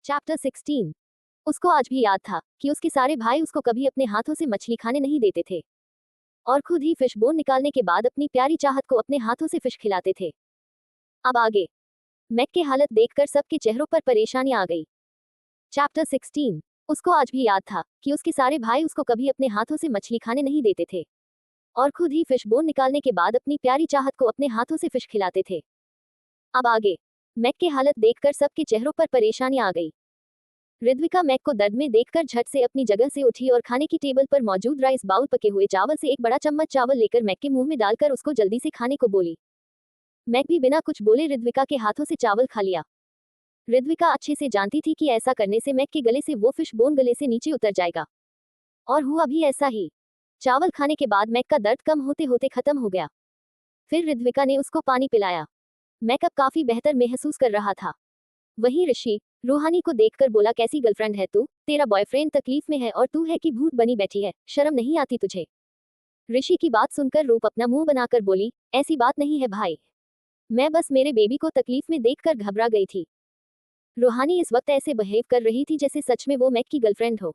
Chapter 16। उसको आज भी याद था कि उसके सारे भाई उसको कभी अपने हाथों से मछली खाने नहीं देते थे और खुद ही फिश बोन निकालने के बाद अपनी प्यारी चाहत को अपने हाथों से फिश खिलाते थे। अब आगे मैक की हालत देखकर सबके चेहरों पर परेशानी आ गई। चैप्टर 16। उसको आज भी याद था कि उसके सारे भाई उसको कभी अपने हाथों से मछली खाने नहीं देते थे और खुद ही फिश बोन निकालने के बाद अपनी प्यारी चाहत को अपने हाथों से फिश खिलाते थे। अब आगे मैक की हालत देखकर सबके चेहरों पर परेशानी आ गई। ऋद्विका मैक को दर्द में देखकर झट से अपनी जगह से उठी और खाने की टेबल पर मौजूद राइस बाउल पके हुए चावल से एक बड़ा चम्मच चावल लेकर मैक के मुंह में डालकर उसको जल्दी से खाने को बोली। मैक भी बिना कुछ बोले ऋद्विका के हाथों से चावल खा लिया। ऋद्विका अच्छे से जानती थी कि ऐसा करने से मैक के गले से वो फिश बोन गले से नीचे उतर जाएगा और हुआ भी ऐसा ही। चावल खाने के बाद मैक का दर्द कम होते होते खत्म हो गया। फिर ऋद्विका ने उसको पानी पिलाया। मैक अब काफी बेहतर महसूस कर रहा था। वहीं ऋषि रूहानी को देखकर बोला, कैसी गर्लफ्रेंड है तू? तेरा बॉयफ्रेंड तकलीफ में है और तू है कि भूत बनी बैठी है, शर्म नहीं आती तुझे? ऋषि की बात सुनकर रूप अपना मुंह बनाकर बोली, ऐसी बात नहीं है भाई, मैं बस मेरे बेबी को तकलीफ में देखकर घबरा गई थी। रूहानी इस वक्त ऐसे बिहेव कर रही थी जैसे सच में वो मैक की गर्लफ्रेंड हो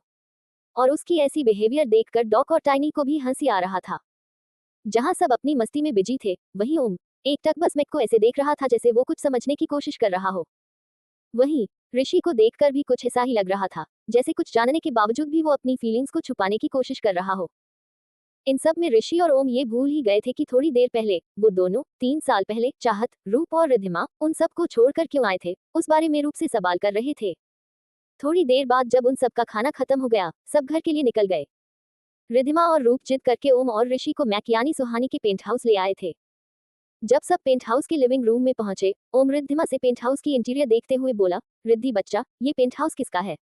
और उसकी ऐसी बिहेवियर देखकर डॉक और टाइनी को भी हंसी आ रहा था। जहां सब अपनी मस्ती में बिजी थे वहीं ओम एकटक बस मैक को ऐसे देख रहा था जैसे वो कुछ समझने की कोशिश कर रहा हो। वहीं ऋषि को देखकर भी कुछ ऐसा ही लग रहा था जैसे कुछ जानने के बावजूद भी वो अपनी फीलिंग्स को छुपाने की कोशिश कर रहा हो। इन सब में ऋषि और ओम ये भूल ही गए थे कि थोड़ी देर पहले वो दोनों 3 साल पहले चाहत, रूप और रिद्धिमा उन सबको छोड़कर क्यों आए थे, उस बारे में रूप से सवाल कर रहे थे। थोड़ी देर बाद जब उन सबका खाना खत्म हो गया, सब घर के लिए निकल गए। रिद्धिमा और रूप जिद करके ओम और ऋषि को मैक यानी सुहानी के पेंट हाउस ले आए थे। जब सब पेंट हाउस के लिविंग रूम में पहुंचे, ओम रिद्धिमा से पेंट हाउस की इंटीरियर देखते हुए बोला, रिद्धि बच्चा, ये पेंट हाउस किसका है?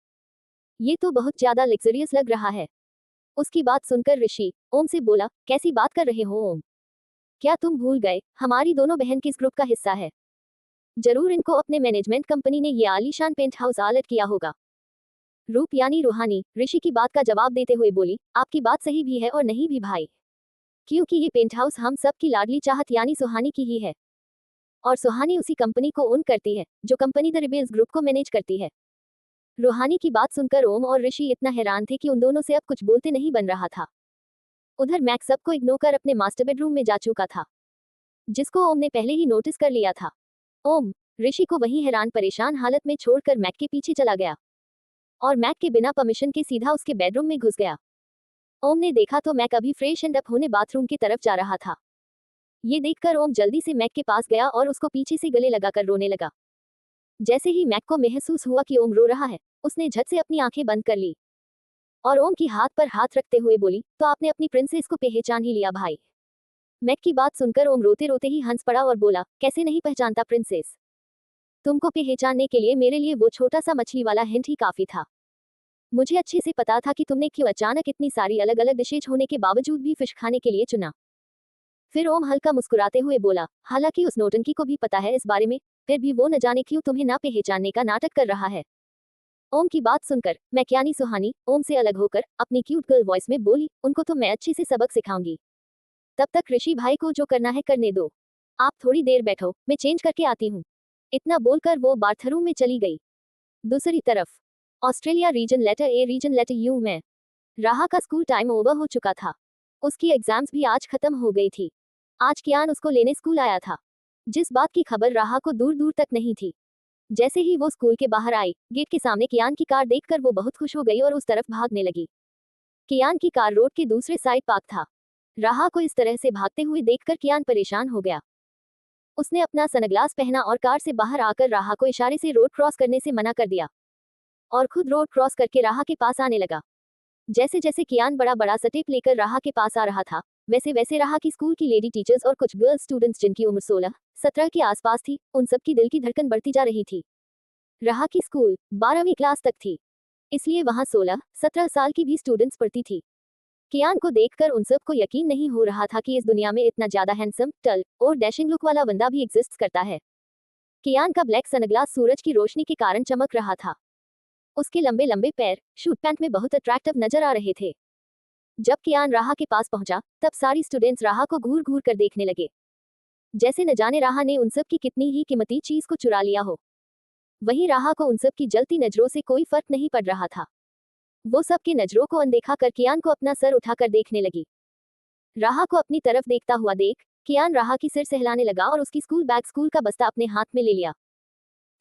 ये तो बहुत ज्यादा लग्जरियस लग रहा है। उसकी बात सुनकर ऋषि ओम से बोला, कैसी बात कर रहे हो ओम? क्या तुम भूल गए हमारी दोनों बहन किस ग्रुप का हिस्सा है? जरूर इनको अपने मैनेजमेंट कंपनी ने ये आलीशान पेंट हाउस अलॉट किया होगा। रूप यानी रूहानी ऋषि की बात का जवाब देते हुए बोली, आपकी बात सही भी है और नहीं भी भाई, क्योंकि ये पेंट हाउस हम सब की लाडली चाहत यानी सुहानी की ही है और सुहानी उसी कंपनी को ओन करती है जो कंपनी द रिबेल्स ग्रुप को मैनेज करती है। रूहानी की बात सुनकर ओम और ऋषि इतना हैरान थे कि उन दोनों से अब कुछ बोलते नहीं बन रहा था। उधर मैक सबको इग्नोर कर अपने मास्टर बेडरूम में जा चुका था, जिसको ओम ने पहले ही नोटिस कर लिया था। ओम ऋषि को वहीं हैरान परेशान हालत में छोड़कर मैक के पीछे चला गया और मैक के बिना परमिशन के सीधा उसके बेडरूम में घुस गया। ओम ने देखा तो मैक अभी फ्रेश एंड अप होने बाथरूम की तरफ जा रहा था। ये देखकर ओम जल्दी से मैक के पास गया और उसको पीछे से गले लगाकर रोने लगा। जैसे ही मैक को महसूस हुआ कि ओम रो रहा है, उसने झट से अपनी आंखें बंद कर ली और ओम की हाथ पर हाथ रखते हुए बोली, तो आपने अपनी प्रिंसेस को पहचान ही लिया भाई? मैक की बात सुनकर ओम रोते रोते ही हंस पड़ा और बोला, कैसे नहीं पहचानता प्रिंसेस? तुमको पहचानने के लिए मेरे लिए वो छोटा सा मछली वाला हिंट ही काफी था। मुझे अच्छे से पता था कि तुमने क्यों अचानक इतनी सारी अलग अलग डिशेज होने के बावजूद भी फिश खाने के लिए चुना। फिर ओम हल्का मुस्कुराते हुए बोला, हालांकि उस नौटंकी को भी पता है इस बारे में, फिर भी वो न जाने क्यों तुम्हें ना पहचानने का नाटक कर रहा है। ओम की बात सुनकर मैक यानी सुहानी ओम से अलग होकर अपनी क्यूट गर्ल वॉइस में बोली, उनको तो मैं अच्छे से सबक सिखाऊंगी, तब तक ऋषि भाई को जो करना है करने दो। आप थोड़ी देर बैठो, मैं चेंज करके आती हूँ। इतना बोलकर वो बाथरूम में चली गई। दूसरी तरफ Australia region letter A region letter U में राहा का स्कूल टाइम ओवर हो चुका था। उसकी एग्जाम्स भी आज खत्म हो गई थी। आज कियान उसको लेने स्कूल आया था, जिस बात की खबर राहा को दूर दूर तक नहीं थी। जैसे ही वो स्कूल के बाहर आई, गेट के सामने कियान की कार देखकर वो बहुत खुश हो गई और उस तरफ भागने लगी। कियान की कार रोड के दूसरे साइड पार्क था। राहा को इस तरह से भागते हुए देखकर कियान परेशान हो गया। उसने अपना सनग्लास पहना और कार से बाहर आकर राहा को इशारे से रोड क्रॉस करने से मना कर दिया और खुद रोड क्रॉस करके राहा के पास आने लगा। जैसे जैसे कियान बड़ा बड़ा स्टेप लेकर राहा के पास आ रहा था, वैसे वैसे राहा की स्कूल की लेडी टीचर्स और कुछ गर्ल्स स्टूडेंट्स जिनकी उम्र 16-17 के आसपास थी, उन सबकी दिल की धड़कन बढ़ती जा रही थी। राहा की स्कूल 12वीं क्लास तक थी, इसलिए वहां 16-17 साल की भी स्टूडेंट्स पढ़ती थी। कियान को देखकर उन सबको यकीन नहीं हो रहा था कि इस दुनिया में इतना ज्यादा हैंडसम, टल और डैशिंग लुक वाला बंदा भी एग्जिस्ट करता है। कियान का ब्लैक सनग्लास सूरज की रोशनी के कारण चमक रहा था। उसके लंबे लंबे पैर शूट पैंट में बहुत अट्रैक्टिव नजर आ रहे थे। जब कियान राहा के पास पहुंचा, तब सारी स्टूडेंट्स राहा को घूर घूर कर देखने लगे, जैसे न जाने राहा ने उन सब की कितनी ही कीमती चीज को चुरा लिया हो। वहीं राहा को उन सब की जलती नजरों से कोई फर्क नहीं पड़ रहा था। वो सबके नजरों को अनदेखा कर कियान को अपना सर उठाकर देखने लगी। राहा को अपनी तरफ देखता हुआ देख कियान राहा की सिर सहलाने लगा और उसकी स्कूल बैग स्कूल का बस्ता अपने हाथ में ले लिया।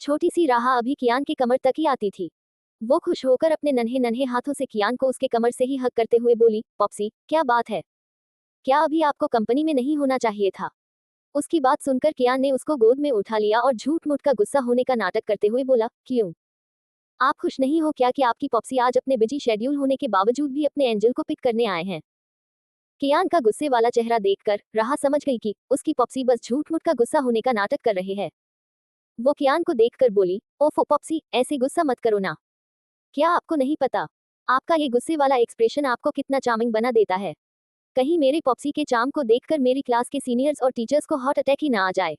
छोटी सी राहा अभी कियान के कमर तक ही आती थी। वो खुश होकर अपने नन्हे नन्हे हाथों से कियान को उसके कमर से ही हग करते हुए बोली, पॉप्सी क्या बात है, क्या अभी आपको कंपनी में नहीं होना चाहिए था? उसकी बात सुनकर कियान ने उसको गोद में उठा लिया और झूठ मूठ का गुस्सा होने का नाटक करते हुए बोला, क्यों? आप खुश नहीं हो क्या कि आपकी पॉप्सी आज अपने बिजी शेड्यूल होने के बावजूद भी अपने एंजल को पिक करने आए हैं? कियान का गुस्से वाला चेहरा देखकर राहा समझ गई कि उसकी पॉप्सी बस झूठ मूठ का गुस्सा होने का नाटक कर रहे हैं। वो कियान को देखकर बोली, ओफो पॉप्सी ऐसे गुस्सा मत करो ना। क्या आपको नहीं पता आपका ये गुस्से वाला एक्सप्रेशन आपको कितना चार्मिंग बना देता है? कहीं मेरे पॉप्सी के चार्म को देखकर मेरी क्लास के सीनियर्स और टीचर्स को हार्ट अटैक ही ना आ जाए।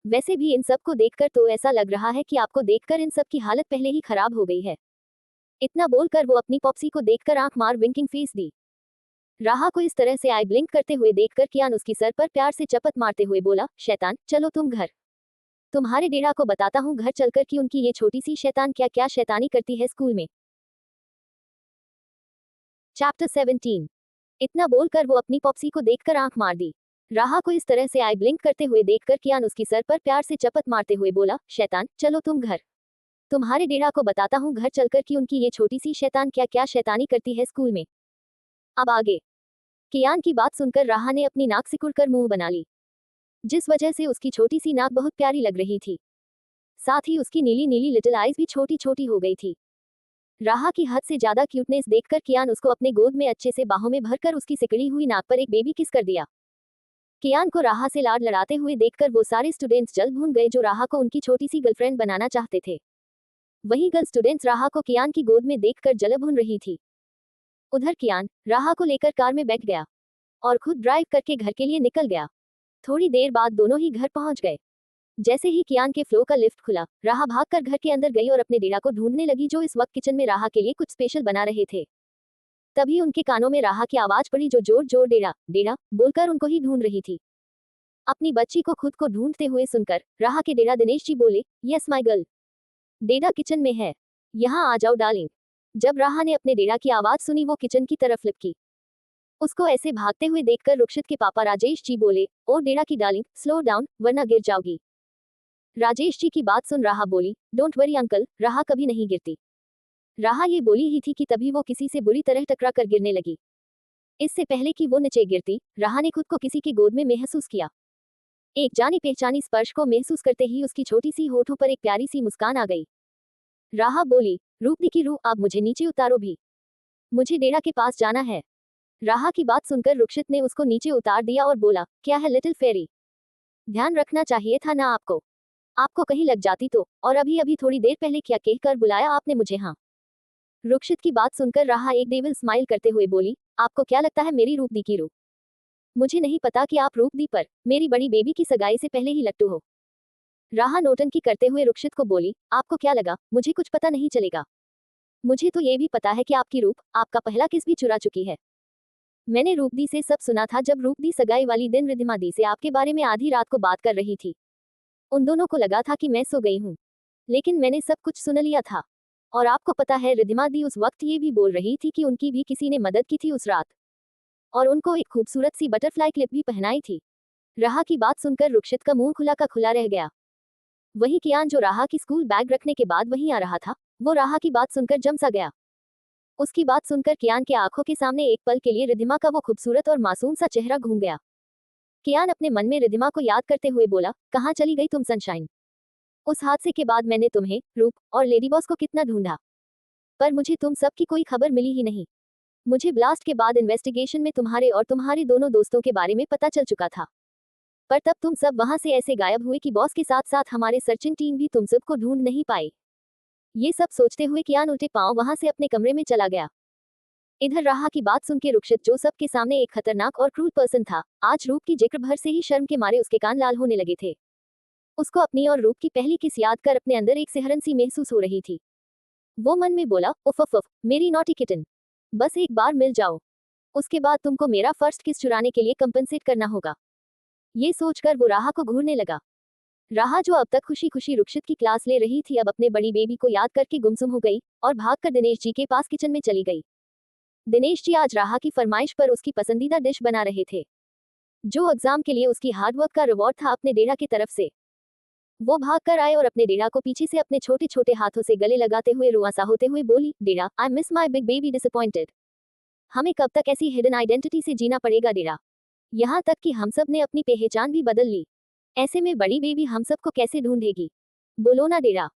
वैसे भी इन सब को देखकर तो ऐसा लग रहा है कि आपको देखकर इन सब की हालत पहले ही खराब हो गई है। इतना बोलकर वो अपनी पॉप्सी को देखकर आंख मार विंकिंग फेस दी। राहा को इस तरह से आई ब्लिंक करते हुए देखकर कियान उसकी सर पर प्यार से चपत मारते हुए बोला, शैतान चलो तुम घर। तुम्हारे डेढ़ा को बताता हूँ घर चलकर कि उनकी ये छोटी सी शैतान क्या क्या शैतानी करती है स्कूल में। चैप्टर 17। इतना बोलकर वो अपनी पॉप्सी को देखकर आंख मार दी। राहा को इस तरह से आई ब्लिंक करते हुए देखकर कियान उसकी सर पर प्यार से चपत मारते हुए बोला, शैतान चलो तुम घर। तुम्हारे डेढ़ा को बताता हूँ घर चलकर कि उनकी ये छोटी सी शैतान क्या क्या शैतानी करती है स्कूल में। अब आगे। कियान की बात सुनकर राहा ने अपनी नाक सिकुड़कर मुंह बना ली, जिस वजह से उसकी छोटी सी नाक बहुत प्यारी लग रही थी। साथ ही उसकी नीली नीली लिटिल आईज भी छोटी छोटी हो गई थी। राहा की हद से ज्यादा क्यूटनेस देखकर कियान उसको अपने गोद में अच्छे से बाहों में भरकर उसकी सिकड़ी हुई नाक पर एक बेबी किस कर दिया। कियान को राहा से लाड लड़ाते हुए देखकर वो सारे स्टूडेंट्स जल भून गए जो राहा को उनकी छोटी सी गर्लफ्रेंड बनाना चाहते थे। वहीं गर्ल स्टूडेंट्स राहा को कियान की गोद में देखकर जल भून रही थी। उधर कियान राहा को लेकर कार में बैठ गया और खुद ड्राइव करके घर के लिए निकल गया। थोड़ी देर बाद दोनों ही घर पहुंच गए। जैसे ही कियान के फ्लो का लिफ्ट खुला, राहा भागकर घर के अंदर गई और अपने डेरा को ढूंढने लगी जो इस वक्त किचन में राहा के लिए कुछ स्पेशल बना रहे थे। तभी उनके कानों में राहा की आवाज पड़ी जो जोर जोर डेरा डेरा बोलकर उनको ही ढूंढ रही थी। अपनी बच्ची को खुद को ढूंढते हुए सुनकर राहा के डेरा दिनेश जी बोले, yes my girl, Dera kitchen में है, यहाँ आ जाओ डार्लिंग। जब राहा ने अपने डेरा की आवाज सुनी वो किचन की तरफ लिपकी। उसको ऐसे भागते हुए देखकर रुक्षित के पापा राजेश जी बोले, ओ डेरा की डार्लिंग स्लो डाउन वरना गिर जाओगी। राजेश जी की बात सुन राहा बोली, डोंट वरी अंकल, राहा कभी नहीं गिरती। राहा ये बोली ही थी कि तभी वो किसी से बुरी तरह टकरा कर गिरने लगी। इससे पहले कि वो नीचे गिरती, राहा ने खुद को किसी की गोद में महसूस किया। एक जानी पहचानी स्पर्श को महसूस करते ही उसकी छोटी सी होठों पर एक प्यारी सी मुस्कान आ गई। राहा बोली, रूपदी की रूह अब मुझे नीचे उतारो भी, मुझे डेरा के पास जाना है। राहा की बात सुनकर रुक्षित ने उसको नीचे उतार दिया और बोला, क्या है लिटिल फेरी, ध्यान रखना चाहिए था ना आपको, आपको कहीं लग जाती तो, और अभी अभी थोड़ी देर पहले क्या कहकर बुलाया आपने मुझे? हाँ। रुक्षित की बात सुनकर राहा एक डेविल स्माइल करते हुए बोली, आपको क्या लगता है मेरी रूपदी की रूह? मुझे नहीं पता कि आप रूपदी पर मेरी बड़ी बेबी की सगाई से पहले ही लट्टू हो। राहा नौटंकी करते हुए रुक्षित को बोली, आपको क्या लगा मुझे कुछ पता नहीं चलेगा? मुझे तो ये भी पता है कि आपकी रूप आपका पहला किस भी चुरा चुकी है। मैंने रूपदी से सब सुना था जब रूपदी सगाई वाली दिन रिद्धिमा दी से आपके बारे में आधी रात को बात कर रही थी। उन दोनों को लगा था कि मैं सो गई हूँ, लेकिन मैंने सब कुछ सुन लिया था। और आपको पता है रिद्धिमा दी उस वक्त ये भी बोल रही थी कि उनकी भी किसी ने मदद की थी उस रात, और उनको एक खूबसूरत सी बटरफ्लाई क्लिप भी पहनाई थी। राहा की बात सुनकर रुक्षित का मुंह खुला का खुला रह गया। वही कियान जो राहा की स्कूल बैग रखने के बाद वहीं आ रहा था, वो राहा की बात सुनकर जम सा गया। उसकी बात सुनकर कियान के आंखों के सामने एक पल के लिए रिद्धिमा का वो खूबसूरत और मासूम सा चेहरा घूम गया। कियान अपने मन में रिद्धिमा को याद करते हुए बोला, कहाँ चली गई तुम सनशाइन? उस हादसे के बाद मैंने तुम्हें, रूप और लेडी बॉस को कितना ढूंढा, पर मुझे तुम सब की कोई खबर मिली ही नहीं। मुझे ब्लास्ट के बाद इन्वेस्टिगेशन में तुम्हारे और तुम्हारे दोनों दोस्तों के बारे में पता चल चुका था, पर तब तुम सब वहां से ऐसे गायब हुए कि बॉस के साथ साथ हमारे सर्चिंग टीम भी तुम सबको ढूंढ नहीं पाई। ये सब सोचते हुए कियान उल्टे पांव वहां से अपने कमरे में चला गया। इधर राहा की बात सुन के रुक्षित जो सबके सामने एक खतरनाक और क्रूर पर्सन था, आज रूप की जिक्र भर से ही शर्म के मारे उसके कान लाल होने लगे थे। उसको अपनी और रूप की पहली किस याद कर अपने अंदर एक सिहरन सी महसूस हो रही थी। वो मन में बोला, उफ उफ उफ, मेरी नॉटी किटन, बस एक बार मिल जाओ, उसके बाद तुमको मेरा फर्स्ट किस चुराने के लिए कंपनसेट करना होगा। ये सोचकर वो राहा को घूरने लगा। राहा जो अब तक खुशी खुशी रुक्षित की क्लास ले रही थी, अब अपने बड़ी बेबी को याद करके गुमसुम हो गई और भागकर दिनेश जी के पास किचन में चली गई। दिनेश जी आज राहा की फरमाइश पर उसकी पसंदीदा डिश बना रहे थे, जो एग्जाम के लिए उसकी हार्डवर्क का रिवॉर्ड था अपने डेरा की तरफ से। वो भाग कर आए और अपने डेरा को पीछे से अपने छोटे छोटे हाथों से गले लगाते हुए रुआसा होते हुए बोली, डेरा, I miss my big baby, disappointed. हमें कब तक ऐसी हिडन आइडेंटिटी से जीना पड़ेगा डेरा? यहाँ तक कि हम सब ने अपनी पहचान भी बदल ली। ऐसे में बड़ी बेबी हम सबको कैसे ढूंढेगी? बोलो ना डेरा।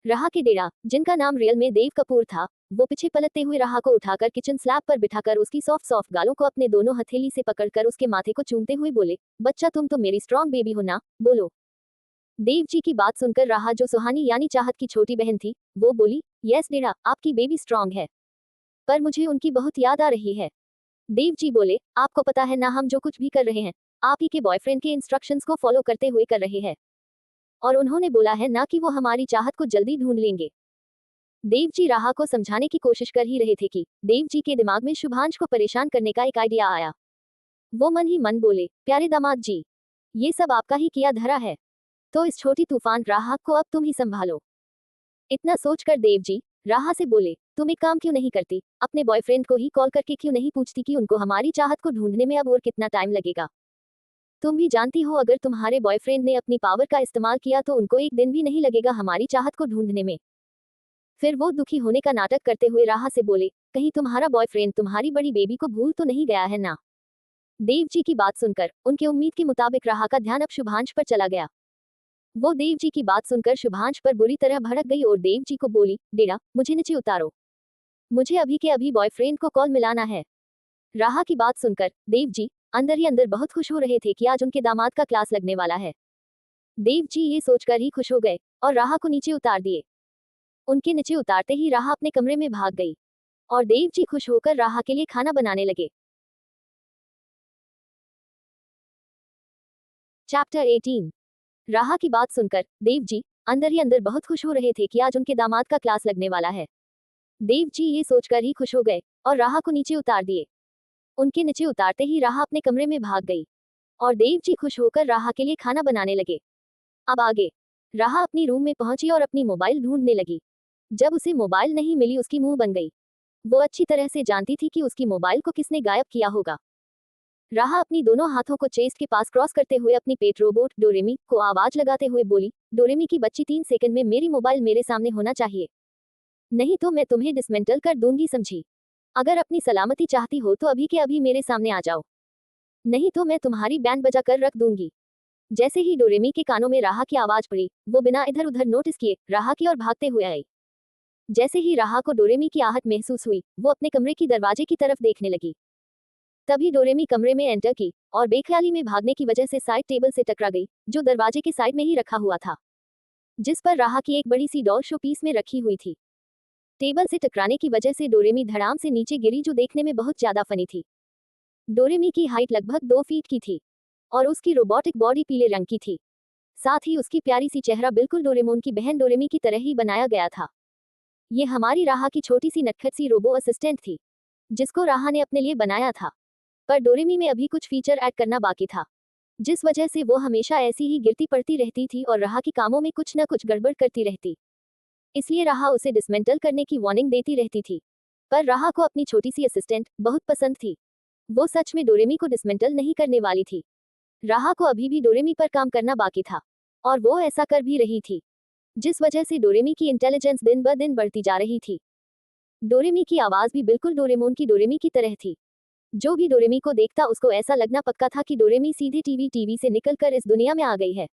राहा के डेरा, जिनका नाम रियल में देव कपूर था, वो पीछे पलटते हुए राहा को उठाकर किचन स्लैब पर बिठाकर उसकी सॉफ्ट सॉफ्ट गालों को अपने दोनों हथेली से पकड़कर उसके माथे को चूमते हुए बोले, बच्चा तुम तो मेरी स्ट्रॉन्ग बेबी हो ना, बोलो। देव जी की बात सुनकर राहा, जो सुहानी यानी चाहत की छोटी बहन थी, वो बोली, यस डेरा, आपकी बेबी स्ट्रॉन्ग है, पर मुझे उनकी बहुत याद आ रही है। देव जी बोले, आपको पता है ना हम जो कुछ भी कर रहे हैं, आप ही के बॉयफ्रेंड के इंस्ट्रक्शंस को फॉलो करते हुए कर रहे हैं, और उन्होंने बोला है ना कि वो हमारी चाहत को जल्दी ढूंढ लेंगे। देव जी राहा को समझाने की कोशिश कर ही रहे थे कि देव जी के दिमाग में शुभांश को परेशान करने का एक आइडिया आया। वो मन ही मन बोले, प्यारे दामाद जी, ये सब आपका ही किया धरा है, तो इस छोटी तूफान राहा को अब तुम ही संभालो। इतना सोचकर देव जी राहा से बोले, तुम एक काम क्यों नहीं करती, अपने बॉयफ्रेंड को ही कॉल करके क्यों नहीं पूछती कि उनको हमारी चाहत को ढूंढने में अब और कितना टाइम लगेगा? तुम भी जानती हो, अगर तुम्हारे बॉयफ्रेंड ने अपनी पावर का इस्तेमाल किया तो उनको एक दिन भी नहीं लगेगा हमारी चाहत को ढूंढने में। फिर वो दुखी होने का नाटक करते हुए राहा से बोले, कहीं तुम्हारा बॉयफ्रेंड तुम्हारी बड़ी बेबी को भूल तो नहीं गया है ना? देव जी की बात सुनकर उनके उम्मीद के मुताबिक राहा का ध्यान अब शुभांश पर चला गया। वो देव जी की बात सुनकर शुभांश पर बुरी तरह भड़क गई और देव जी को बोली, डेरा, मुझे नीचे उतारो, मुझे अभी के अभी बॉयफ्रेंड को कॉल मिलाना है। राहा की बात सुनकर देव जी अंदर ही अंदर बहुत खुश हो रहे थे कि आज उनके दामाद का क्लास लगने वाला है। देव जी ये सोचकर ही खुश हो गए और राहा को नीचे उतार दिए। उनके नीचे उतारते ही राहा अपने कमरे में भाग गई और देव जी खुश होकर राहा के लिए खाना बनाने लगे। चैप्टर 18। राहा की बात सुनकर देव जी अंदर ही अंदर बहुत खुश हो रहे थे कि आज उनके दामाद का क्लास लगने वाला है। देव जी ये सोचकर ही खुश हो गए और राहा को नीचे उतार दिए। उनके नीचे उतारते ही राहा अपने कमरे में भाग गई और देव जी खुश होकर राहा के लिए खाना बनाने लगे। अब आगे राहा अपनी रूम में पहुंची और अपनी मोबाइल ढूंढने लगी। जब उसे मोबाइल नहीं मिली, उसकी मुंह बन गई। वो अच्छी तरह से जानती थी कि उसकी मोबाइल को किसने गायब किया होगा। राहा अपनी दोनों हाथों को चेस्ट के पास क्रॉस करते हुए अपनी पेट रोबोट डोरेमी को आवाज लगाते हुए बोली, डोरेमी की बच्ची, 3 सेकंड में मेरी मोबाइल मेरे सामने होना चाहिए, नहीं तो मैं तुम्हें डिसमेंटल कर दूंगी, समझी? अगर अपनी सलामती चाहती हो तो अभी के अभी मेरे सामने आ जाओ, नहीं तो मैं तुम्हारी बैंड बजा कर रख दूंगी। जैसे ही डोरेमी के कानों में राहा की आवाज पड़ी, वो बिना इधर उधर नोटिस किए राहा की ओर भागते हुए आई। जैसे ही राहा को डोरेमी की आहट महसूस हुई, वो अपने कमरे की दरवाजे की तरफ देखने लगी। तभी डोरेमी कमरे में एंटर की और बेख्याली में भागने की वजह से साइड टेबल से टकरा गई, जो दरवाजे के साइड में ही रखा हुआ था, जिस पर राहा की एक बड़ी सी डॉल शो पीस में रखी हुई थी। टेबल से टकराने की वजह से डोरेमी धड़ाम से नीचे गिरी, जो देखने में बहुत ज्यादा फनी थी। डोरेमी की हाइट लगभग 2 फीट की थी और उसकी रोबोटिक बॉडी पीले रंग की थी। साथ ही उसकी प्यारी सी चेहरा बिल्कुल डोरेमोन की बहन डोरेमी की तरह ही बनाया गया था। ये हमारी राहा की छोटी सी नटखट सी रोबो असिस्टेंट थी, जिसको राहा ने अपने लिए बनाया था। पर डोरेमी में अभी कुछ फीचर ऐड करना बाकी था, जिस वजह से वो हमेशा ऐसी ही गिरती पड़ती रहती थी और राहा की कामों में कुछ न कुछ गड़बड़ करती रहती। इसलिए राहा उसे डिसमेंटल करने की वार्निंग देती रहती थी। पर राहा को अपनी छोटी सी असिस्टेंट बहुत पसंद थी। वो सच में डोरेमी को डिसमेंटल नहीं करने वाली थी। राहा को अभी भी डोरेमी पर काम करना बाकी था और वो ऐसा कर भी रही थी, जिस वजह से डोरेमी की इंटेलिजेंस दिन ब दिन बढ़ती जा रही थी। डोरेमी की आवाज भी बिल्कुल डोरेमोन की डोरेमी की तरह थी। जो भी डोरेमी को देखता उसको ऐसा लगना पक्का था कि डोरेमी सीधे टीवी से निकलकर इस दुनिया में आ गई है।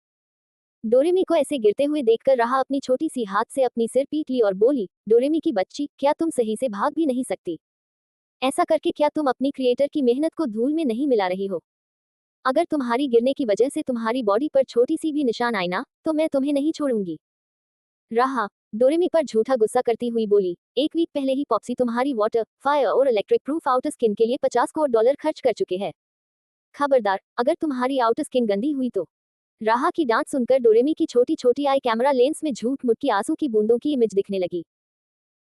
डोरेमी को ऐसे गिरते हुए देखकर राहा अपनी छोटी सी हाथ से अपनी सिर पीट ली और बोली, डोरेमी की बच्ची, क्या तुम सही से भाग भी नहीं सकती? ऐसा करके क्या तुम अपनी क्रिएटर की मेहनत को धूल में नहीं मिला रही हो? अगर तुम्हारी गिरने की वजह से तुम्हारी बॉडी पर छोटी सी भी निशान आए ना, तो मैं तुम्हें नहीं छोड़ूंगी। राहा डोरेमी पर झूठा गुस्सा करती हुई बोली, एक वीक पहले ही पॉप्सी तुम्हारी वाटर, फायर और इलेक्ट्रिक प्रूफ आउटर स्किन के लिए 50 करोड़ डॉलर खर्च कर चुके हैं। खबरदार, अगर तुम्हारी आउटर स्किन गंदी हुई तो। राहा की डांट सुनकर डोरेमी की छोटी छोटी आई कैमरा लेंस में झूठ मूठ की आंसू की बूंदों की इमेज दिखने लगी,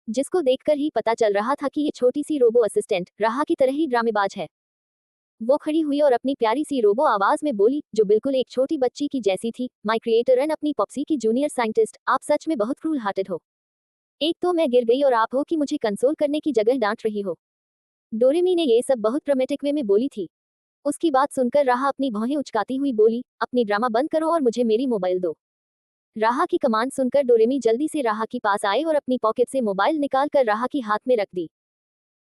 जिसको देखकर ही पता चल रहा था कि ये छोटी सी रोबो असिस्टेंट राहा की तरह ही ड्रामेबाज है। वो खड़ी हुई और अपनी प्यारी सी रोबो आवाज में बोली, जो बिल्कुल एक छोटी बच्ची की जैसी थी, माय क्रिएटर एंड अपनी पॉप्सी की जूनियर साइंटिस्ट, आप सच में बहुत क्रूल हार्टेड हो। एक तो मैं गिर गई और आप हो कि मुझे कंसोल करने की जगह डांट रही हो। डोरेमी ने ये सब बहुत ड्रामेटिक वे में बोली थी। उसकी बात सुनकर राहा अपनी भौहें उचकाती हुई बोली, अपनी ड्रामा बंद करो और मुझे मेरी मोबाइल दो। राहा की कमांड सुनकर डोरेमी जल्दी से राहा के पास आए और अपनी पॉकेट से मोबाइल निकाल कर राहा की हाथ में रख दी।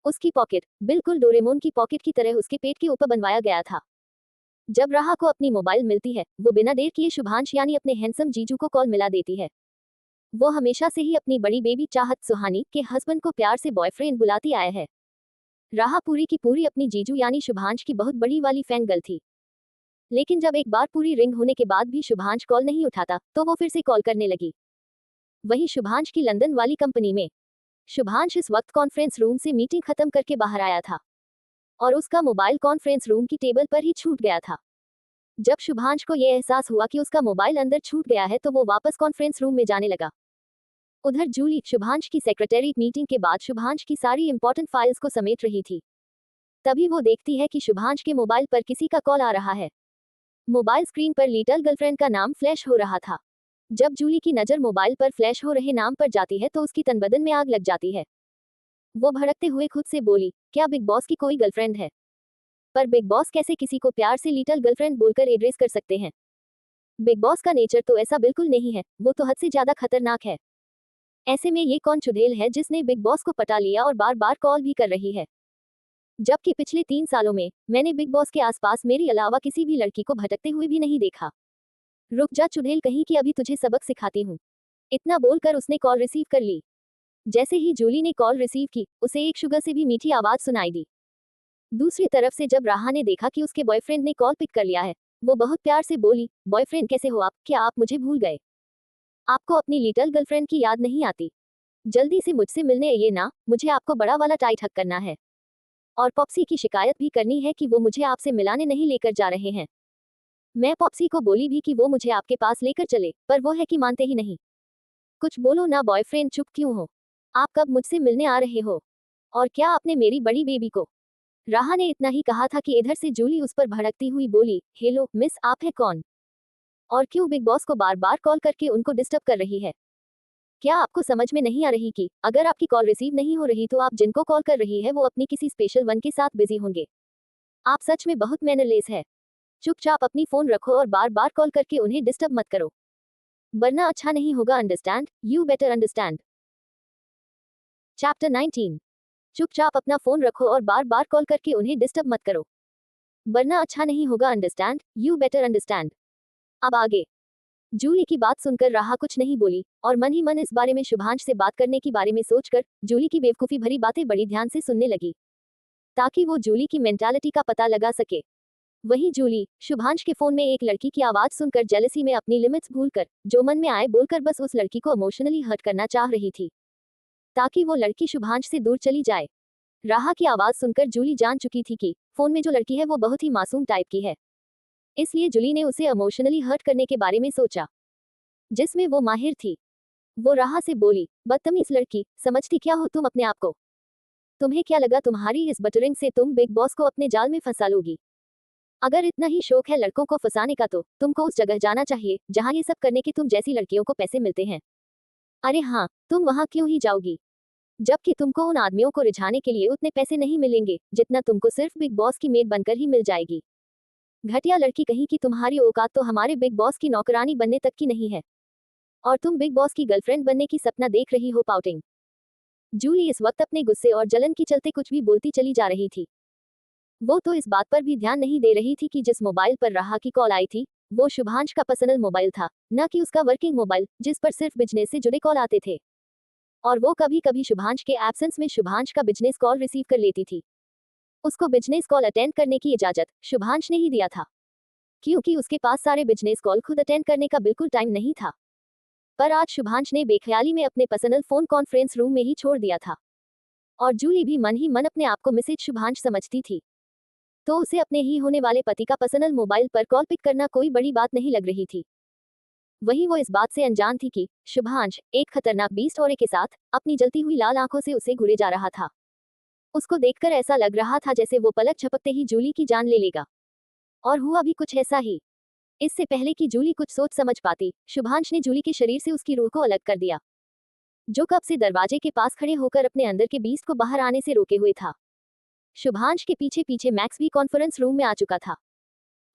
उसकी पॉकेट बिल्कुल डोरेमोन की पॉकेट की तरह उसके पेट के ऊपर बनवाया गया था। जब राहा को अपनी मोबाइल मिलती है, वो बिना देर किए शुभांश यानी अपने हैंडसम जीजू को कॉल मिला देती है। वो हमेशा से ही अपनी बड़ी बेबी चाहत सुहानी के हस्बैंड को प्यार से बॉयफ्रेंड बुलाती आया है। राहा पूरी की पूरी अपनी जीजू यानी शुभांश की बहुत बड़ी वाली फैन गर्ल थी। लेकिन जब एक बार पूरी रिंग होने के बाद भी शुभांश कॉल नहीं उठाता, तो वो फिर से कॉल करने लगी। वहीं शुभांश की लंदन वाली कंपनी में शुभांश इस वक्त कॉन्फ्रेंस रूम से मीटिंग खत्म करके बाहर आया था और उसका मोबाइल कॉन्फ्रेंस रूम की टेबल पर ही छूट गया था। जब शुभांश को यह एहसास हुआ कि उसका मोबाइल अंदर छूट गया है, तो वो वापस कॉन्फ्रेंस रूम में जाने लगा। उधर जूली शुभांश की सेक्रेटरी मीटिंग के बाद शुभांश की सारी इंपॉर्टेंट फाइल्स को समेट रही थी। तभी वो देखती है कि शुभांश के मोबाइल पर किसी का कॉल आ रहा है। मोबाइल स्क्रीन पर लिटिल गर्लफ्रेंड का नाम फ्लैश हो रहा था। जब जूली की नजर मोबाइल पर फ्लैश हो रहे नाम पर जाती है, तो उसकी तन-बदन में आग लग जाती है। वो भड़कते हुए खुद से बोली, क्या बिग बॉस की कोई गर्लफ्रेंड है? पर बिग बॉस कैसे किसी को प्यार से लिटिल गर्लफ्रेंड बोलकर एड्रेस कर सकते हैं? बिग बॉस का नेचर तो ऐसा बिल्कुल नहीं है, वो तो हद से ज्यादा खतरनाक है। ऐसे में ये कौन चुड़ैल है जिसने बिग बॉस को पटा लिया और बार बार कॉल भी कर रही है? जबकि पिछले 3 सालों में मैंने बिग बॉस के आसपास मेरी अलावा किसी भी लड़की को भटकते हुए भी नहीं देखा। रुक जा चुड़ैल कहीं की, अभी तुझे सबक सिखाती हूँ। इतना बोलकर उसने कॉल रिसीव कर ली। जैसे ही जूली ने कॉल रिसीव की, उसे एक शुगर से भी मीठी आवाज सुनाई दी। दूसरी तरफ से जब राहा ने देखा कि उसके बॉयफ्रेंड ने कॉल पिक कर लिया है, वो बहुत प्यार से बोली, बॉयफ्रेंड कैसे हो आप? क्या आप मुझे भूल गए? आपको अपनी लिटिल गर्लफ्रेंड की याद नहीं आती? जल्दी से मुझसे मिलने आइए ना, मुझे आपको बड़ा वाला टाइट हक करना है। और पॉप्सी की शिकायत भी करनी है कि वो मुझे आपसे मिलाने नहीं लेकर जा रहे हैं। मैं पॉप्सी को बोली भी कि वो मुझे आपके पास लेकर चले, पर वो है कि मानते ही नहीं। कुछ बोलो ना बॉयफ्रेंड, चुप क्यों हो? आप कब मुझसे मिलने आ रहे हो? और क्या आपने मेरी बड़ी बेबी को? राहा ने इतना ही कहा था कि इधर से जूली उस पर भड़कती हुई बोली, हेलो मिस, आप है कौन? और क्यों बिग बॉस को बार बार कॉल करके उनको डिस्टर्ब कर रही है? क्या आपको समझ में नहीं आ रही कि अगर आपकी कॉल रिसीव नहीं हो रही, तो आप जिनको कॉल कर रही है वो अपनी किसी स्पेशल वन के साथ बिजी होंगे? आप सच में बहुत मैनरलेस है। चुपचाप अपनी फोन रखो और बार बार कॉल करके उन्हें डिस्टर्ब मत करो, वरना अच्छा नहीं होगा। Understand? You better understand. Chapter 19। चुपचाप अपना फोन रखो और बार बार कॉल करके उन्हें डिस्टर्ब मत करो, वरना अच्छा नहीं होगा। अंडरस्टैंड? You better understand. अब आगे। जूली की बात सुनकर राहा कुछ नहीं बोली और मन ही मन इस बारे में शुभांश से बात करने के बारे में सोचकर जूली की बेवकूफी भरी बातें बड़ी ध्यान से सुनने लगी, ताकि वो जूली की मेंटालिटी का पता लगा सके। वहीं जूली शुभांश के फोन में एक लड़की की आवाज सुनकर जेलसी में अपनी लिमिट्स भूलकर जो मन में आए बोलकर बस उस लड़की को इमोशनली हर्ट करना चाह रही थी, ताकि वो लड़की शुभांश से दूर चली जाए। राहा की आवाज सुनकर जूली जान चुकी थी कि फोन में जो लड़की है वो बहुत ही मासूम टाइप की है, इसलिए जूली ने उसे इमोशनली हर्ट करने के बारे में सोचा, जिसमें वो माहिर थी। वो राहा से बोली, बदतमीज लड़की, समझती क्या हो तुम अपने आप को? तुम्हें क्या लगा तुम्हारी इस बटरिंग से तुम बिग बॉस को अपने जाल में फंसा लोगी? अगर इतना ही शौक है लड़कों को फंसाने का, तो तुमको उस जगह जाना चाहिए जहां ये सब करने के तुम जैसी लड़कियों को पैसे मिलते हैं। अरे हाँ, तुम वहां क्यों ही जाओगी, जबकि तुमको उन आदमियों को रिझाने के लिए उतने पैसे नहीं मिलेंगे जितना तुमको सिर्फ बिग बॉस की मेड बनकर ही मिल जाएगी। घटिया लड़की कहीं की, तुम्हारी औकात तो हमारे बिग बॉस की नौकरानी बनने तक की नहीं है, और तुम बिग बॉस की गर्लफ्रेंड बनने की सपना देख रही हो। पाउटिंग। जूली इस वक्त अपने गुस्से और जलन की चलते कुछ भी बोलती चली जा रही थी। वो तो इस बात पर भी ध्यान नहीं दे रही थी कि जिस मोबाइल पर राहा की कॉल आई थी, वो शुभांश का पर्सनल मोबाइल था, न कि उसका वर्किंग मोबाइल जिस पर सिर्फ बिजनेस से जुड़े कॉल आते थे। और वो कभी कभी शुभांश के एब्सेंस में शुभांश का बिजनेस कॉल रिसीव कर लेती थी। उसको बिजनेस कॉल अटेंड करने की इजाजत शुभांश ने ही दिया था, क्योंकि उसके पास सारे बिजनेस कॉल खुद अटेंड करने का बिल्कुल टाइम नहीं था। पर आज शुभांश ने बेख्याली में अपने पर्सनल फोन कॉन्फ्रेंस रूम में ही छोड़ दिया था, और जूली भी मन ही मन अपने आप को मिसेज शुभांश समझती थी, तो उसे अपने ही होने वाले पति का पर्सनल मोबाइल पर कॉल पिक करना कोई बड़ी बात नहीं लग रही थी। वहीं वो इस बात से अनजान थी कि शुभांश एक खतरनाक बीस्ट औरे के साथ अपनी जलती हुई लाल आंखों से उसे घूरे जा रहा था। उसको देखकर ऐसा लग रहा था जैसे वो पलक झपकते ही जूली की जान ले लेगा। और हुआ भी कुछ ऐसा ही। इससे पहले कि जूली कुछ सोच समझ पाती, शुभांश ने जूली के शरीर से उसकी रूह को अलग कर दिया, जो कब से दरवाजे के पास खड़े होकर अपने अंदर के बीस्ट को बाहर आने से रोके हुए था। शुभांश के पीछे पीछे मैक्स भी कॉन्फ्रेंस रूम में आ चुका था,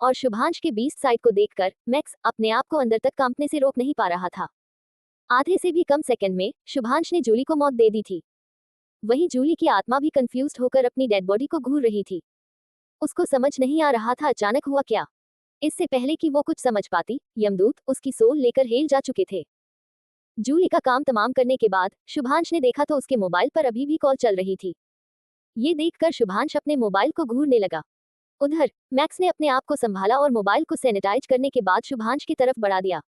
और शुभांश के बीस्ट साइड को देखकर मैक्स अपने आप को अंदर तक कांपने से रोक नहीं पा रहा था। आधे से भी कम सेकंड में शुभांश ने जूली को मौत दे दी थी। वहीं जूली की आत्मा भी कंफ्यूज्ड होकर अपनी डेड बॉडी को घूर रही थी। उसको समझ नहीं आ रहा था अचानक हुआ क्या। इससे पहले कि वो कुछ समझ पाती, यमदूत उसकी सोल लेकर हेल जा चुके थे। जूली का काम तमाम करने के बाद शुभांश ने देखा तो उसके मोबाइल पर अभी भी कॉल चल रही थी। ये देखकर शुभांश अपने मोबाइल को घूरने लगा। उधर मैक्स ने अपने आप को संभाला और मोबाइल को सैनिटाइज करने के बाद शुभांश की तरफ बढ़ा दिया।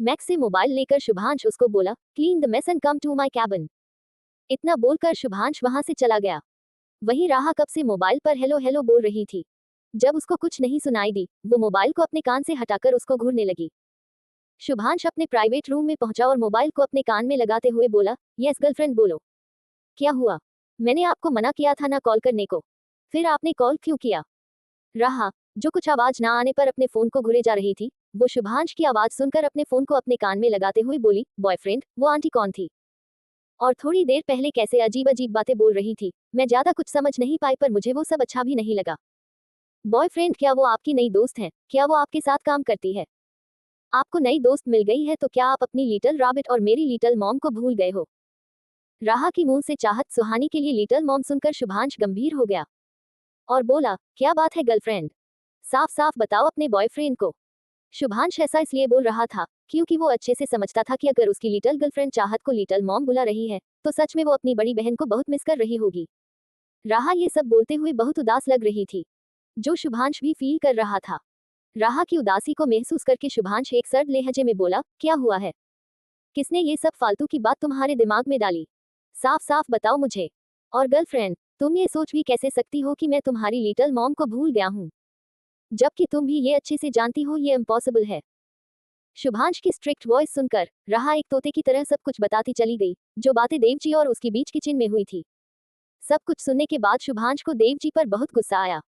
मैक्स से मोबाइल लेकर शुभांश उसको बोला, clean the mess and come to my cabin. इतना बोलकर शुभांश वहां से चला गया। वहीं राहा कब से मोबाइल पर हेलो हेलो बोल रही थी। जब उसको कुछ नहीं सुनाई दी, वो मोबाइल को अपने कान से हटाकर उसको घूरने लगी। शुभांश अपने प्राइवेट रूम में पहुंचा और मोबाइल को अपने कान में लगाते हुए बोला, यस गर्लफ्रेंड बोलो, क्या हुआ? मैंने आपको मना किया था ना कॉल करने को, फिर आपने कॉल क्यों किया? राहा, जो कुछ आवाज ना आने पर अपने फोन को घुरे जा रही थी, वो शुभांश की आवाज सुनकर अपने फोन को अपने कान में लगाते हुए बोली, बॉयफ्रेंड, वो आंटी कौन थी? और थोड़ी देर पहले कैसे अजीब अजीब बातें बोल रही थी। मैं ज्यादा कुछ समझ नहीं पाई पर मुझे वो सब अच्छा भी नहीं लगा। बॉयफ्रेंड, क्या वो आपकी नई दोस्त है? क्या वो आपके साथ काम करती है? आपको नई दोस्त मिल गई है तो क्या आप अपनी लिटिल रॉबिट और मेरी लिटिल मॉम को भूल गए हो? राहा की मुंह से चाहत सुहानी के लिए लिटिल मॉम सुनकर शुभांश गंभीर हो गया और बोला, क्या बात है गर्लफ्रेंड, साफ साफ बताओ अपने बॉयफ्रेंड को। शुभांश ऐसा इसलिए बोल रहा था क्योंकि वो अच्छे से समझता था कि अगर उसकी लिटिल गर्लफ्रेंड चाहत को लिटिल मॉम बुला रही है तो सच में वो अपनी बड़ी बहन को बहुत मिस कर रही होगी। राहा ये सब बोलते हुए बहुत उदास लग रही थी, जो शुभांश भी फील कर रहा था। राहा की उदासी को महसूस करके शुभांश एक सर्द लहजे में बोला, क्या हुआ है? किसने ये सब फालतू की बात तुम्हारे दिमाग में डाली? साफ साफ बताओ मुझे। और गर्लफ्रेंड, तुम ये सोच भी कैसे सकती हो कि मैं तुम्हारी लिटिल मॉम को भूल गया हूँ, जबकि तुम भी ये अच्छे से जानती हो ये इम्पॉसिबल है। शुभांश की स्ट्रिक्ट वॉइस सुनकर राहा एक तोते की तरह सब कुछ बताती चली गई, जो बातें देवजी और उसके बीच किचन में हुई थी। सब कुछ सुनने के बाद शुभांश को देवजी पर बहुत गुस्सा आया।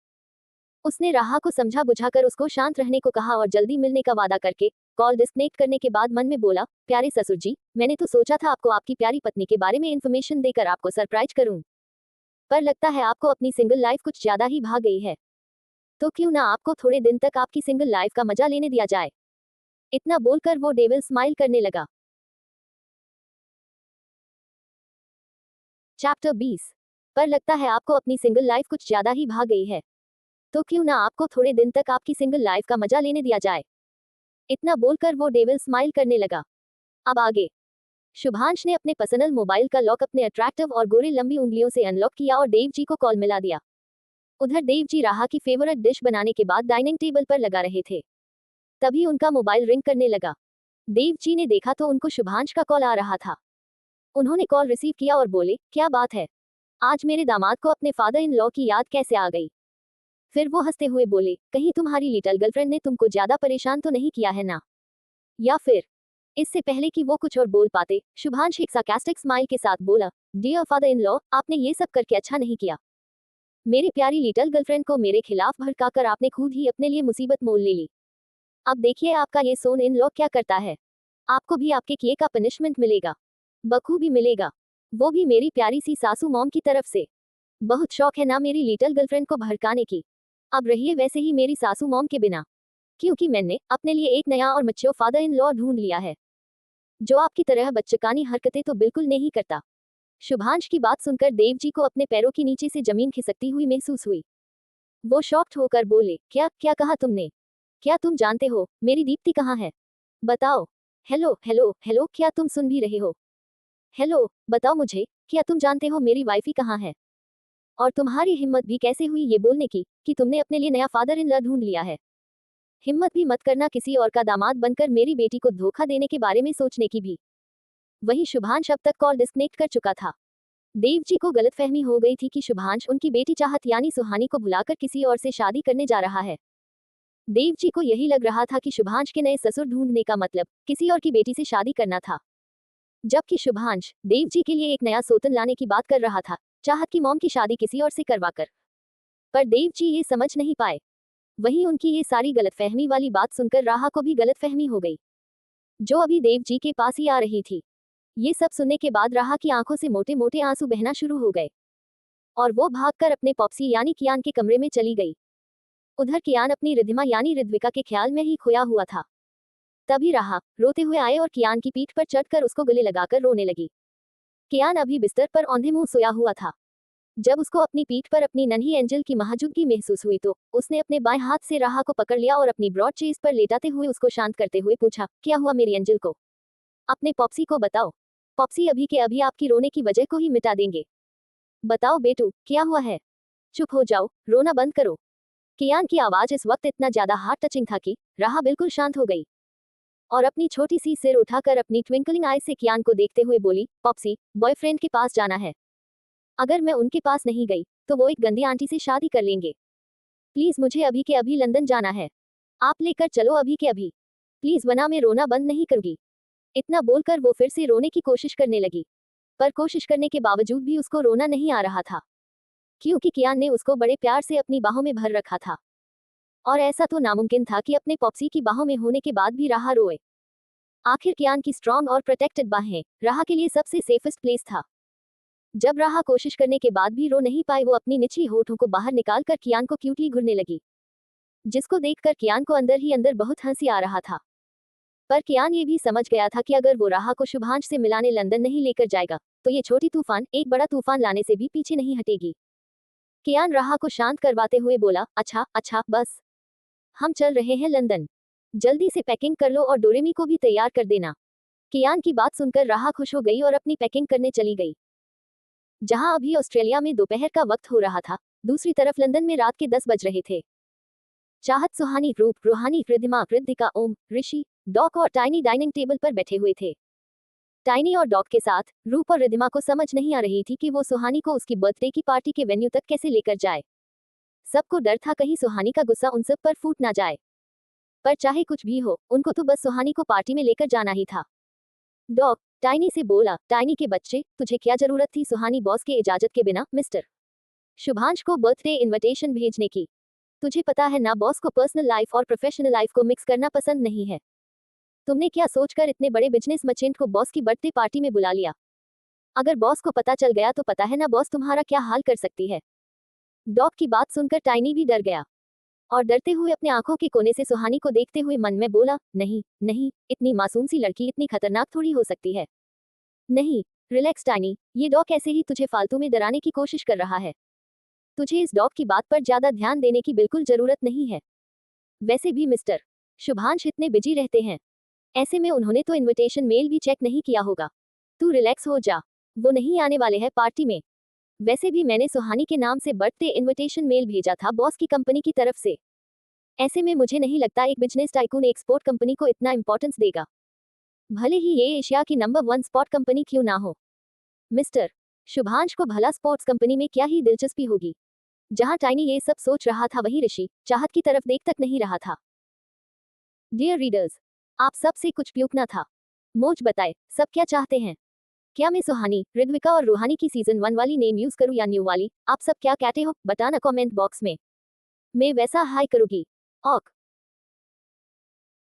उसने राहा को समझा बुझाकर उसको शांत रहने को कहा और जल्दी मिलने का वादा करके कॉल डिस्कनेक्ट करने के बाद मन में बोला, प्यारे ससुर जी, मैंने तो सोचा था आपको आपकी प्यारी पत्नी के बारे में इन्फॉर्मेशन देकर आपको सरप्राइज करूं, पर लगता है आपको अपनी सिंगल लाइफ कुछ ज्यादा ही भाग गई है। तो क्यों ना आपको थोड़े दिन तक आपकी सिंगल लाइफ का मजा लेने दिया जाए। इतना बोलकर वो डेविल स्माइल करने लगा। चैप्टर 20। पर लगता है आपको अपनी सिंगल लाइफ कुछ ज्यादा ही भाग गई है, तो क्यों ना आपको थोड़े दिन तक आपकी सिंगल लाइफ का मजा लेने दिया जाए। इतना बोलकर वो डेविल स्माइल करने लगा। अब आगे शुभांश ने अपने पर्सनल मोबाइल का लॉक अपने अट्रैक्टिव और गोरे लंबी उंगलियों से अनलॉक किया और देव जी को कॉल मिला दिया। उधर देव जी राहा की फेवरेट डिश बनाने के बाद डाइनिंग टेबल पर लगा रहे थे, तभी उनका मोबाइल रिंग करने लगा। देव जी ने देखा तो उनको शुभांश का कॉल आ रहा था। उन्होंने कॉल रिसीव किया और बोले, क्या बात है, आज मेरे दामाद को अपने फादर इन लॉ की याद कैसे आ गई? फिर वो हंसते हुए बोले, कहीं तुम्हारी लिटिल गर्लफ्रेंड ने तुमको ज्यादा परेशान तो नहीं किया है ना? या फिर इससे पहले कि वो कुछ और बोल पाते, शुभांश एक सार्कास्टिक स्माइल के साथ बोला, डियर फादर इन लॉ, आपने ये सब करके अच्छा नहीं किया। मेरी प्यारी लिटिल गर्लफ्रेंड को मेरे खिलाफ भड़काकर आपने खुद ही अपने लिए मुसीबत मोल ले ली। अब देखिए आपका ये सोन इन लॉ क्या करता है। आपको भी आपके किए का पनिशमेंट मिलेगा, बखूबी मिलेगा, वो भी मेरी प्यारी सी सासू मॉम की तरफ से। बहुत शौक है ना मेरी लिटिल गर्लफ्रेंड को भड़काने की। अब रहिए वैसे ही मेरी सासू मॉम के बिना, क्योंकि मैंने अपने लिए एक नया और मैच्योर फादर इन लॉ ढूंढ लिया है, जो आपकी तरह बच्चकानी हरकतें तो बिल्कुल नहीं करता। शुभांश की बात सुनकर देव जी को अपने पैरों के नीचे से जमीन खिसकती हुई महसूस हुई। वो शॉक्ड होकर बोले, क्या क्या कहा तुमने? क्या तुम जानते हो मेरी दीप्ति कहाँ है? बताओ। हेलो हेलो हेलो, क्या तुम सुन भी रहे हो? हेलो, बताओ मुझे, क्या तुम जानते हो मेरी वाइफी कहाँ है? और तुम्हारी हिम्मत भी कैसे हुई ये बोलने की कि तुमने अपने लिए नया फादर इन लॉ ढूंढ लिया है? हिम्मत भी मत करना किसी और का दामाद बनकर मेरी बेटी को धोखा देने के बारे में सोचने की भी। वही शुभांश अब तक कॉल डिस्कनेक्ट कर चुका था। देव जी को गलतफहमी हो गई थी कि शुभांश उनकी बेटी चाहत यानी सुहानी को भुलाकर किसी और से शादी करने जा रहा है। देव जी को यही लग रहा था कि शुभांश के नए ससुर ढूंढने का मतलब किसी और की बेटी से शादी करना था, जबकि शुभांश देव जी के लिए एक नया सोतन लाने की बात कर रहा था, चाहत की मॉम की शादी किसी और से करवाकर। पर देव जी ये समझ नहीं पाए। वहीं उनकी ये सारी गलतफहमी वाली बात सुनकर राहा को भी गलतफहमी हो गई, जो अभी देव जी के पास ही आ रही थी। ये सब सुनने के बाद राहा की आंखों से मोटे मोटे आंसू बहना शुरू हो गए और वो भागकर अपने पॉप्सी यानी कियान के कमरे में चली गई। उधर कियान अपनी रिद्धिमा यानी ऋद्विका के ख्याल में ही खोया हुआ था। तभी राहा रोते हुए आए और कियान की पीठ पर चढ़कर उसको गले लगाकर रोने लगी। कियान अभी बिस्तर पर औंधे मुंह सोया हुआ था। जब उसको अपनी पीठ पर अपनी नन्ही एंजल की मौजूदगी महसूस हुई तो उसने अपने बाएं हाथ से राहा को पकड़ लिया और अपनी ब्रॉड चेस्ट पर लेटाते हुए उसको शांत करते हुए पूछा, क्या हुआ मेरी एंजल को? अपने पॉप्सी को बताओ। पॉप्सी अभी के अभी आपकी रोने की वजह को ही मिटा देंगे। बताओ बेटू, क्या हुआ है? चुप हो जाओ, रोना बंद करो। कियान की आवाज इस वक्त इतना ज्यादा हार्ट टचिंग था कि राहा बिल्कुल शांत हो गई और अपनी छोटी सी सिर उठाकर अपनी ट्विंकलिंग आई से कियान को देखते हुए बोली, पॉप्सी, बॉयफ्रेंड के पास जाना है। अगर मैं उनके पास नहीं गई तो वो एक गंदी आंटी से शादी कर लेंगे। प्लीज मुझे अभी के अभी लंदन जाना है। आप लेकर चलो अभी के अभी। प्लीज, वरना मैं रोना बंद नहीं करूंगी। इतना बोलकर वो फिर से रोने की कोशिश करने लगी, पर कोशिश करने के बावजूद भी उसको रोना नहीं आ रहा था, क्योंकि कियान ने उसको बड़े प्यार से अपनी बाहों में भर रखा था और ऐसा तो नामुमकिन था कि अपने पॉप्सी की बाहों में होने के बाद भी राहा रोए। आखिर कियान की स्ट्रॉन्ग और प्रोटेक्टेड बाहें राहा के लिए सबसे सेफेस्ट प्लेस था। जब राहा कोशिश करने के बाद भी रो नहीं पाए, वो अपनी निचली होठों को बाहर निकालकर कियान को क्यूटली घुरने लगी, जिसको देखकर कियान को अंदर ही अंदर बहुत हंसी आ रहा था। पर कियान ये भी समझ गया था कि अगर वो राहा को शुभांश से मिलाने लंदन नहीं लेकर जाएगा तो ये छोटी तूफान एक बड़ा तूफान लाने से भी पीछे नहीं हटेगी। कियान राहा को शांत करवाते हुए बोला, अच्छा अच्छा बस, हम चल रहे हैं लंदन। जल्दी से पैकिंग कर लो और डोरेमी को भी तैयार कर देना। कियान की बात सुनकर राहा खुश हो गई और अपनी पैकिंग करने चली गई। जहां अभी ऑस्ट्रेलिया में दोपहर का वक्त हो रहा था, दूसरी तरफ लंदन में रात के 10 बज रहे थे। चाहत, सुहानी, रूप, रूहानी, रिद्धिमा, ऋद्धिका, ओम, ऋषि, डॉक और टाइनी डाइनिंग टेबल पर बैठे हुए थे। टाइनी और डॉक के साथ रूप और रिद्धिमा को समझ नहीं आ रही थी कि वो सुहानी को उसकी बर्थडे की पार्टी के वेन्यू तक कैसे लेकर जाए। सबको डर था कहीं सुहानी का गुस्सा उन सब पर फूट ना जाए, पर चाहे कुछ भी हो, उनको तो बस सुहानी को पार्टी में लेकर जाना ही था। डॉक टाइनी से बोला, टाइनी के बच्चे, तुझे क्या जरूरत थी सुहानी बॉस के इजाजत के बिना मिस्टर शुभांश को बर्थडे इनविटेशन भेजने की? तुझे पता है ना, बॉस को पर्सनल लाइफ और प्रोफेशनल लाइफ को मिक्स करना पसंद नहीं है। तुमने क्या सोचकर इतने बड़े बिजनेस मर्चेंट को बॉस की बर्थडे पार्टी में बुला लिया? अगर बॉस को पता चल गया तो पता है ना बॉस तुम्हारा क्या हाल कर सकती है। डॉक की बात सुनकर टाइनी भी डर गया और डरते हुए अपने आंखों के कोने से सुहानी को देखते हुए मन में बोला, नहीं नहीं, इतनी मासूम सी लड़की इतनी खतरनाक थोड़ी हो सकती है। नहीं, रिलैक्स टाइनी, ये डॉक ऐसे ही तुझे फालतू में डराने की कोशिश कर रहा है। तुझे इस डॉग की बात पर ज्यादा ध्यान देने की बिल्कुल जरूरत नहीं है। वैसे भी मिस्टर शुभांश इतने बिजी रहते हैं, ऐसे में उन्होंने तो इनविटेशन मेल भी चेक नहीं किया होगा। तू रिलैक्स हो जा, वो नहीं आने वाले हैं पार्टी में। वैसे भी मैंने सुहानी के नाम से बर्थडे इनविटेशन मेल भेजा था बॉस की कंपनी की तरफ से। ऐसे में मुझे नहीं लगता एक बिजनेस टाइकून एक्सपोर्ट कंपनी को इतना इंपॉर्टेंस देगा, भले ही ये एशिया की नंबर 1 स्पॉट कंपनी क्यों ना हो। मिस्टर शुभांश को भला स्पोर्ट्स कंपनी में क्या ही दिलचस्पी होगी। जहां टाइनी ये सब सोच रहा था वहीं ऋषि चाहत की तरफ देख तक नहीं रहा था। डियर रीडर्स, आप सब से कुछ पूछना था, मुझ बताए सब क्या चाहते हैं? क्या मैं सुहानी, ऋद्विका और रूहानी की सीजन 1 वाली नेम यूज करूं या न्यू वाली? आप सब क्या कहते हो बताना कमेंट बॉक्स में, मैं वैसा हाई करूंगी। ऑक